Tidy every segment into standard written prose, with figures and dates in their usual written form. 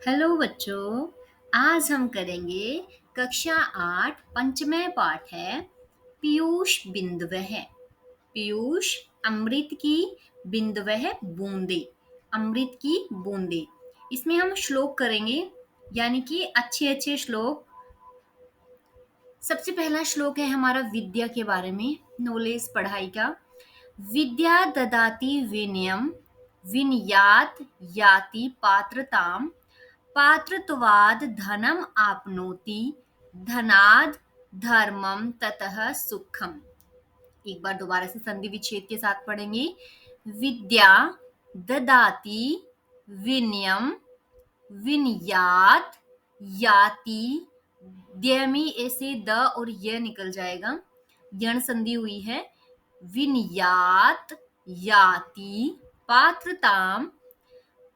Hello बच्चों। आज हम करेंगे कक्षा 8 पंचमय पाठ है पीयूष बिंदुवः। पीयूष अमृत की बिंदुवः बूंदे, अमृत की बूंदे। इसमें हम श्लोक करेंगे यानी कि अच्छे अच्छे श्लोक। सबसे पहला श्लोक है हमारा विद्या के बारे में, नॉलेज पढ़ाई का। विद्या ददाति विनयम विनयात याति पात्रताम पात्रत्वाद धनम आपनोति धनाद धर्मम ततः सुखम। एक बार दोबारा से संधि विच्छेद के साथ पढ़ेंगे। विद्या ददाति विनयम विनयात याति, द्यमी ऐसे द और य निकल जाएगा, यण संधि हुई है। विनयात याति पात्रताम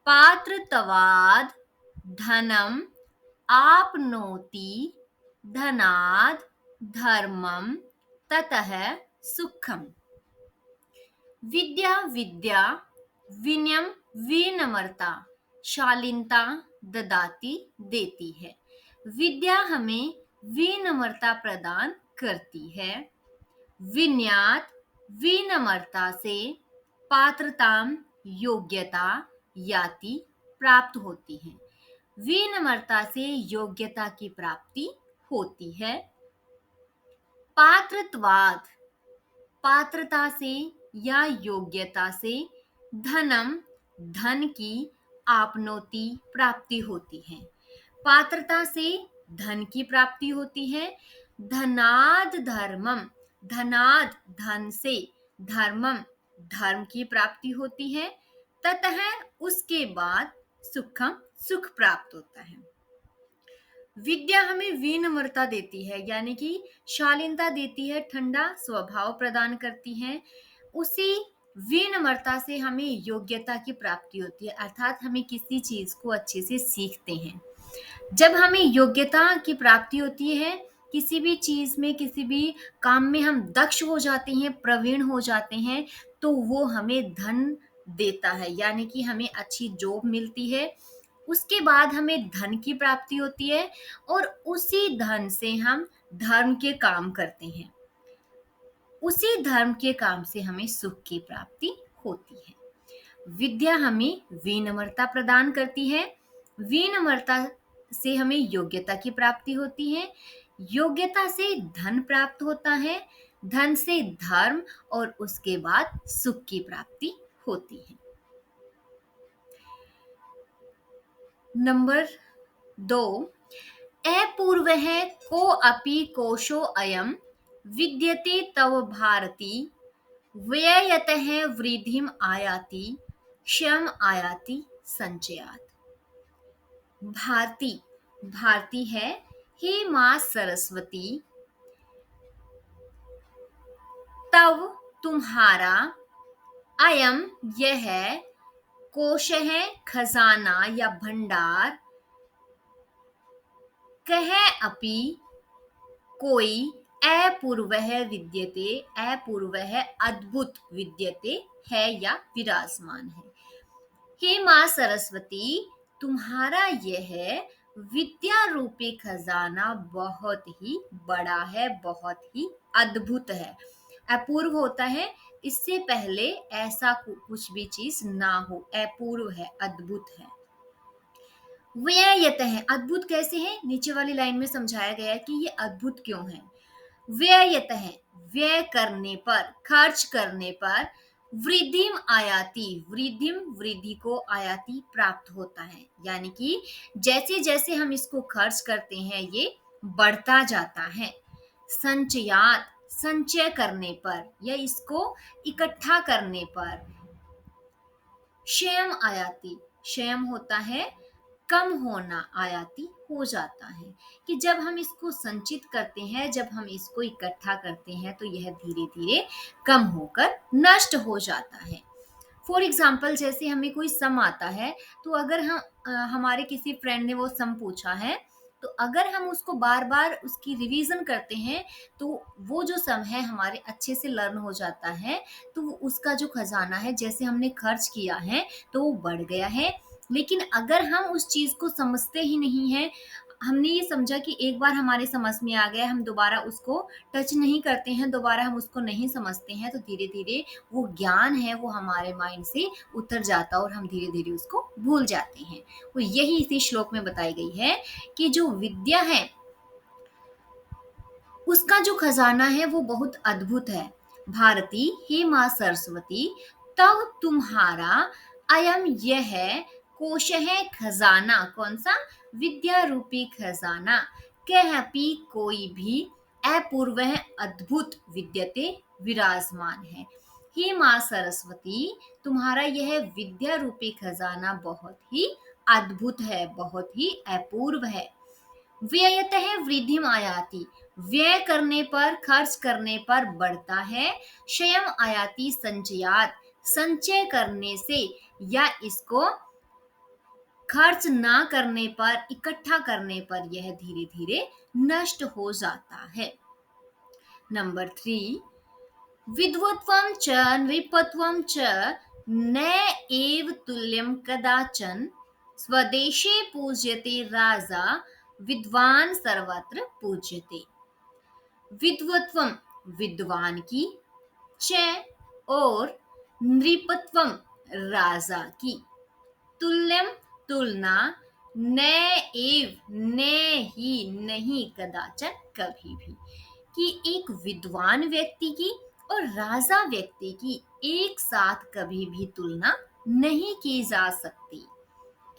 पात्रत्वाद धनम आपनोति धनाद धर्मम ततः सुखम। विद्या विद्या विनयम विनम्रता शालीनता ददाती देती है। विद्या हमें विनम्रता प्रदान करती है। विनयात विनम्रता से पात्रताम योग्यता याति प्राप्त होती है। विनम्रता से योग्यता की प्राप्ति होती है। पात्रत्वाद पात्रता से या योग्यता से धनम धन की आपनोति प्राप्ति होती है। पात्रता से धन की प्राप्ति होती है। धनाद धर्मम धनाद धन से धर्मम धर्म की प्राप्ति होती है। ततः उसके बाद सुखम सुख प्राप्त होता है। विद्या हमें विनम्रता देती है यानी कि शालीनता देती है, ठंडा स्वभाव प्रदान करती है। उसी विनम्रता से हमें योग्यता की प्राप्ति होती है, अर्थात हमें किसी चीज को अच्छे से सीखते हैं। जब हमें योग्यता की प्राप्ति होती है, किसी भी चीज में किसी भी काम में हम दक्ष हो जाते हैं, प्रवीण हो जाते हैं, तो वो हमें धन देता है यानी कि हमें अच्छी जॉब मिलती है। उसके बाद हमें धन की प्राप्ति होती है और उसी धन से हम धर्म के काम करते हैं। उसी धर्म के काम से हमें सुख की प्राप्ति होती है। विद्या हमें विनम्रता प्रदान करती है। विनम्रता से हमें योग्यता की प्राप्ति होती है। योग्यता से धन प्राप्त होता है। धन से धर्म और उसके बाद सुख की प्राप्ति होती है। नंबर 2, अपूर्वः को अपि कोशो अयम विद्यते तव भारती व्ययतः वृद्धिम आयाति क्षम आयाति संचयात। भारती भारती है, हे माँ सरस्वती, तव तुम्हारा, अयम यह, कोश है खजाना या भंडार, कह अपि कोई, अपूर्वः विद्यते, अपूर्वः अद्भुत विद्यते है या विराजमान है। हे माँ सरस्वती, तुम्हारा यह विद्या रूपी खजाना बहुत ही बड़ा है, बहुत ही अद्भुत है। अपूर्व होता है, इससे पहले ऐसा कुछ भी चीज ना हो, अपूर्व है, अद्भुत है। व्ययत है, अद्भुत कैसे है, नीचे वाली लाइन में समझाया गया है कि ये अद्भुत क्यों है। व्ययत है, व्यय करने पर, खर्च करने पर, वृद्धिम आयाति, वृद्धिम वृद्धि को, आयाति प्राप्त होता है यानी कि जैसे जैसे हम इसको खर्च करते हैं ये बढ़ता जाता है। संचयात, संचय करने पर या इसको इकट्ठा करने पर। क्षयम आयाति, क्षयम होता है कम होना, आयाति हो जाता है कि जब हम इसको संचित करते हैं, जब हम इसको इकट्ठा करते हैं तो यह धीरे धीरे कम होकर नष्ट हो जाता है। फॉर एग्जाम्पल, जैसे हमें कोई सम आता है तो अगर हम हमारे किसी फ्रेंड ने वो सम पूछा है, तो अगर हम उसको बार बार उसकी रिवीजन करते हैं तो वो जो सम है हमारे अच्छे से लर्न हो जाता है। तो उसका जो खजाना है, जैसे हमने खर्च किया है तो वो बढ़ गया है, लेकिन अगर हम उस चीज को समझते ही नहीं है, हमने ये समझा कि एक बार हमारे समझ में आ गया, हम दोबारा उसको टच नहीं करते हैं, दोबारा हम उसको नहीं समझते हैं, तो धीरे धीरे वो ज्ञान है वो हमारे माइंड से उतर जाता है और हम धीरे धीरे उसको भूल जाते हैं। तो यही इसी श्लोक में बताई गई है कि जो विद्या है उसका जो खजाना है वो बहुत अद्भुत है। भारती, हे माँ सरस्वती, तव तुम्हारा अयम यह कोश है खजाना। कौन सा? विद्या रूपी खजाना। कहपी कोई भी अपूर्व अद्भुत विद्यते विराजमान है। हे माँ सरस्वती, तुम्हारा यह विद्या रूपी खजाना बहुत ही अद्भुत है, बहुत ही अपूर्व है। व्ययतः वृद्धि आयाति, व्यय करने पर, खर्च करने पर बढ़ता है। क्षयम आयाति संचयात, संचय करने से या इसको खर्च ना करने पर, इकट्ठा करने पर यह धीरे धीरे नष्ट हो जाता है। नंबर 3, विद्वत्वं च नृपत्वं च न एव तुल्यं कदाचन। स्वदेशे पूज्यते राजा, विद्वान सर्वत्र पूज्यते। विद्वत्वम, विद्वान की, च, और नृपत्वम, राजा की, तुल्यम, तुलना, न एव, न ही, नहीं, कदाचन, कभी भी, कि एक विद्वान व्यक्ति की और राजा व्यक्ति की एक साथ कभी भी तुलना नहीं की जा सकती।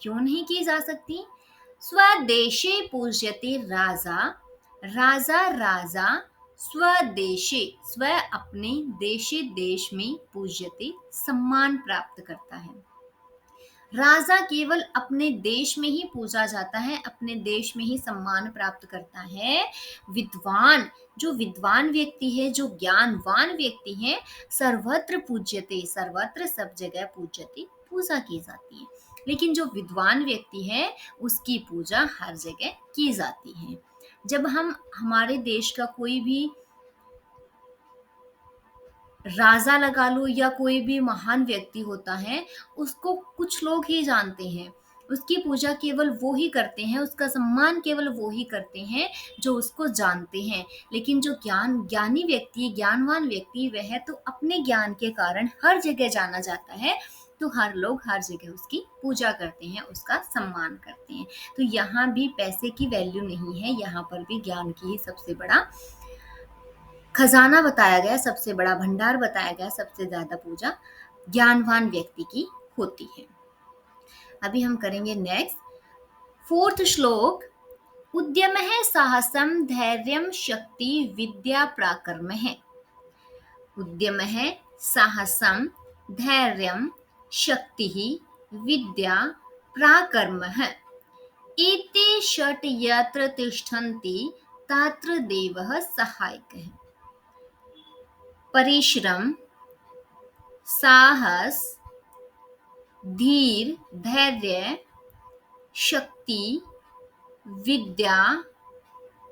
क्यों नहीं की जा सकती? स्वदेशे पूज्यते राजा, राजा राजा स्वदेशे, स्व अपने, देशे देश में, पूज्यते सम्मान प्राप्त करता है। राजा केवल अपने देश में ही पूजा जाता है, अपने देश में ही सम्मान प्राप्त करता है। विद्वान, जो विद्वान व्यक्ति है, जो ज्ञानवान व्यक्ति है, सर्वत्र पूज्यते, सर्वत्र सब जगह पूज्यते, पूजा की जाती है। लेकिन जो विद्वान व्यक्ति है उसकी पूजा हर जगह की जाती है। जब हम हमारे देश का कोई भी राजा लगा लो या कोई भी महान व्यक्ति होता है, उसको कुछ लोग ही जानते हैं, उसकी पूजा केवल वो ही करते हैं, उसका सम्मान केवल वो ही करते हैं जो उसको जानते हैं। लेकिन जो ज्ञानी व्यक्ति, ज्ञानवान व्यक्ति, वह तो अपने ज्ञान के कारण हर जगह जाना जाता है, तो हर लोग हर जगह उसकी पूजा करते हैं, उसका सम्मान करते हैं। तो यहाँ भी पैसे की वैल्यू नहीं है, यहाँ पर भी ज्ञान की ही सबसे बड़ा खजाना बताया गया, सबसे बड़ा भंडार बताया गया, सबसे ज्यादा पूजा ज्ञानवान व्यक्ति की होती है। अभी हम करेंगे नेक्स्ट 4th श्लोक। उद्यम है साहसम धैर्यम शक्ति विद्या पराक्रम है। उद्यम है साहसम धैर्यम शक्ति विद्या पराक्रम है। एते षट् यत्र तिष्ठन्ति तत्र देवः सहायकः। परिश्रम, साहस, धीर, धैर्य, शक्ति, विद्या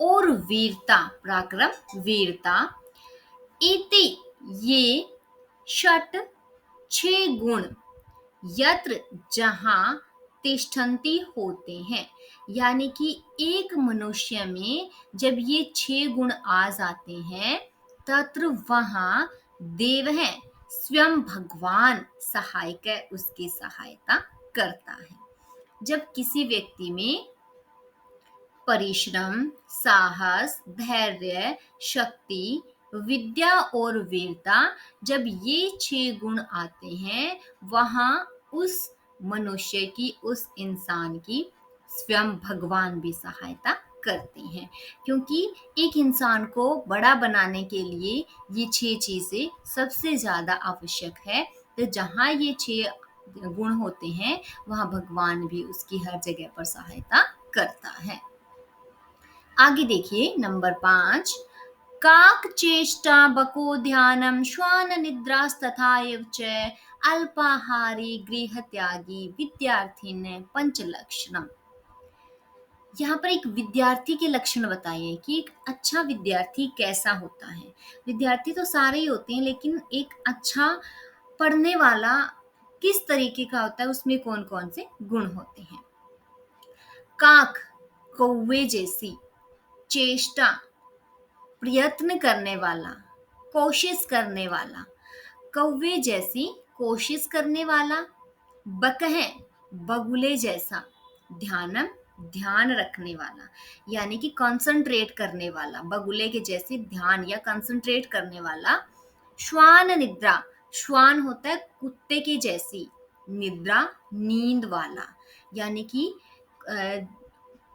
और वीरता, पराक्रम, वीरता, इति, ये षट, 6 गुण, यत्र, जहां, तिष्ठन्ति, होते हैं। यानी कि एक मनुष्य में जब ये 6 गुण आ जाते हैं, तत्र वहां देव है, स्वयं भगवान सहायक है, उसकी सहायता करता है। जब किसी व्यक्ति में परिश्रम, साहस, धैर्य, शक्ति, विद्या और वीरता, जब ये 6 गुण आते हैं, वहां उस मनुष्य की, उस इंसान की स्वयं भगवान भी सहायता करते हैं। क्योंकि एक इंसान को बड़ा बनाने के लिए ये 6 चीजें सबसे ज्यादा आवश्यक है। तो जहां ये 6 गुण होते हैं, वहां भगवान भी उसकी हर जगह पर सहायता करता है। आगे देखिए नंबर 5। काक चेष्टा बको ध्यानम श्वान निद्रास्तथा एव च अल्पाहारी गृह त्यागी विद्यार्थी ने पंच लक्षणम। यहाँ पर एक विद्यार्थी के लक्षण बताए हैं कि एक अच्छा विद्यार्थी कैसा होता है। विद्यार्थी तो सारे ही होते हैं, लेकिन एक अच्छा पढ़ने वाला किस तरीके का होता है, उसमें कौन कौन से गुण होते हैं। काक कौवे जैसी, चेष्टा प्रयत्न करने वाला, कोशिश करने वाला, कौवे जैसी कोशिश करने वाला, बकह बगुले जैसा, ध्यानम ध्यान रखने वाला, यानी कि कंसंट्रेट करने वाला, बगुले के जैसे ध्यान या कंसंट्रेट करने वाला। श्वान निद्रा, श्वान होता है कुत्ते के जैसी, निद्रा नींद वाला, यानी कि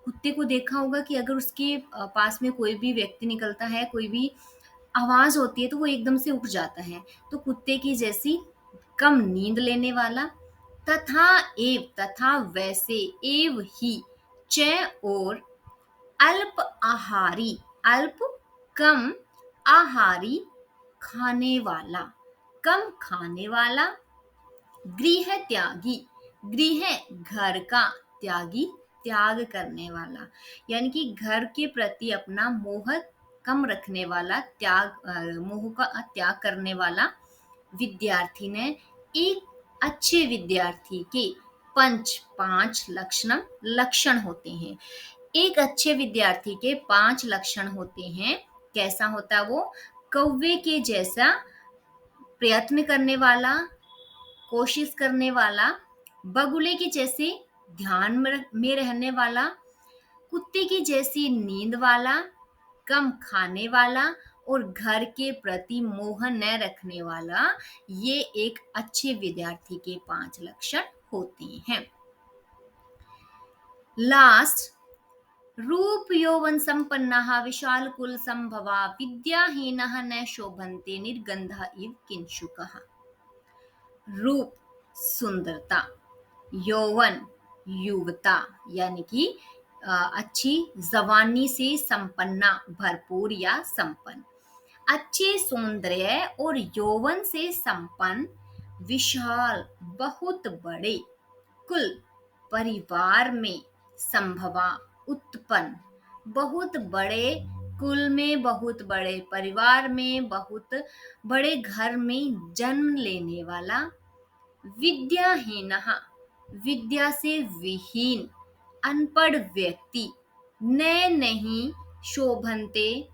कुत्ते को देखा होगा कि अगर उसके पास में कोई भी व्यक्ति निकलता है, कोई भी आवाज होती है तो वो एकदम से उठ जाता है, तो कुत्ते की जैसी कम नींद लेने वाला। तथा एव, तथा वैसे, एव ही, च और, अल्प आहारी, अल्प कम, आहारी खाने वाला, कम खाने वाला। गृह त्यागी, गृह घर का, त्यागी त्याग करने वाला, यानी कि घर के प्रति अपना मोह कम रखने वाला, मोह का त्याग करने वाला। विद्यार्थी ने, एक अच्छे विद्यार्थी के पंच, पांच लक्षण, लक्षण होते हैं। एक अच्छे विद्यार्थी के पांच लक्षण होते हैं। कैसा होता है वो? कौवे के जैसा प्रयत्न करने वाला, कोशिश करने वाला, बगुले के जैसे ध्यान में रहने वाला, कुत्ते की जैसी नींद वाला, कम खाने वाला और घर के प्रति मोह न रखने वाला। ये एक अच्छे विद्यार्थी के पांच लक्षण होते हैं। लास्ट, रूप यौवन संपन्नः विशाल कुल संभवा, विद्याहीनः न शोभन्ते निर्गंधा इव किंशुकः। रूप सुंदरता, यौवन युवता, यानी कि अच्छी जवानी से संपन्ना, भरपूर या संपन्न, अच्छे सौंदर्य और यौवन से संपन्न, विशाल बहुत बड़े, कुल परिवार में, संभवा उत्पन्न बहुत बड़े कुल में, बहुत बड़े परिवार में, बहुत बड़े घर में जन्म लेने वाला। विद्याहीनः, विद्या से विहीन, अनपढ़ व्यक्ति। न नहीं शोभन्ते,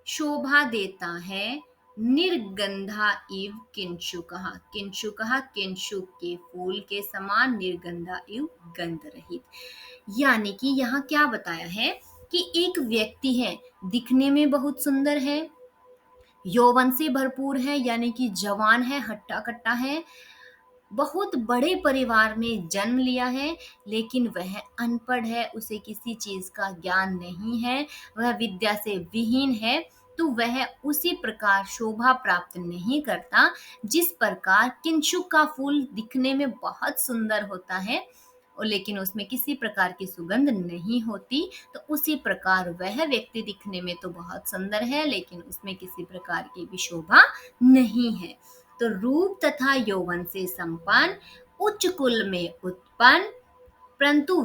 शोभा देता है। निर्गंधा इव किंशुकः, किंशुकः किंशुक के फूल के समान, निर्गंधा इव गंध रहित। यानी कि यहाँ क्या बताया है कि एक व्यक्ति है, दिखने में बहुत सुंदर है, यौवन से भरपूर है, यानी कि जवान है, हट्टा कट्टा है, बहुत बड़े परिवार में जन्म लिया है, लेकिन वह अनपढ़ है, उसे किसी चीज का ज्ञान नहीं है, वह विद्या से विहीन है, तो वह उसी प्रकार शोभा प्राप्त नहीं करता जिस प्रकार किंशुक का फूल दिखने में बहुत सुंदर होता है और लेकिन उसमें किसी प्रकार की सुगंध नहीं होती, तो उसी प्रकार वह व्यक्ति दिखने में तो बहुत सुंदर है, लेकिन उसमें किसी प्रकार की भी शोभा नहीं है। तो रूप तथा यौवन से संपन्न, उच्च कुल में उत्पन्न, परंतु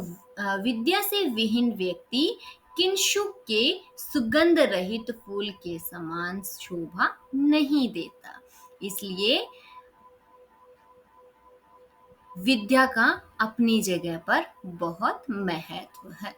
विद्या से विहीन व्यक्ति किंशुक के सुगंध रहित फूल के समान शोभा नहीं देता। इसलिए विद्या का अपनी जगह पर बहुत महत्व है।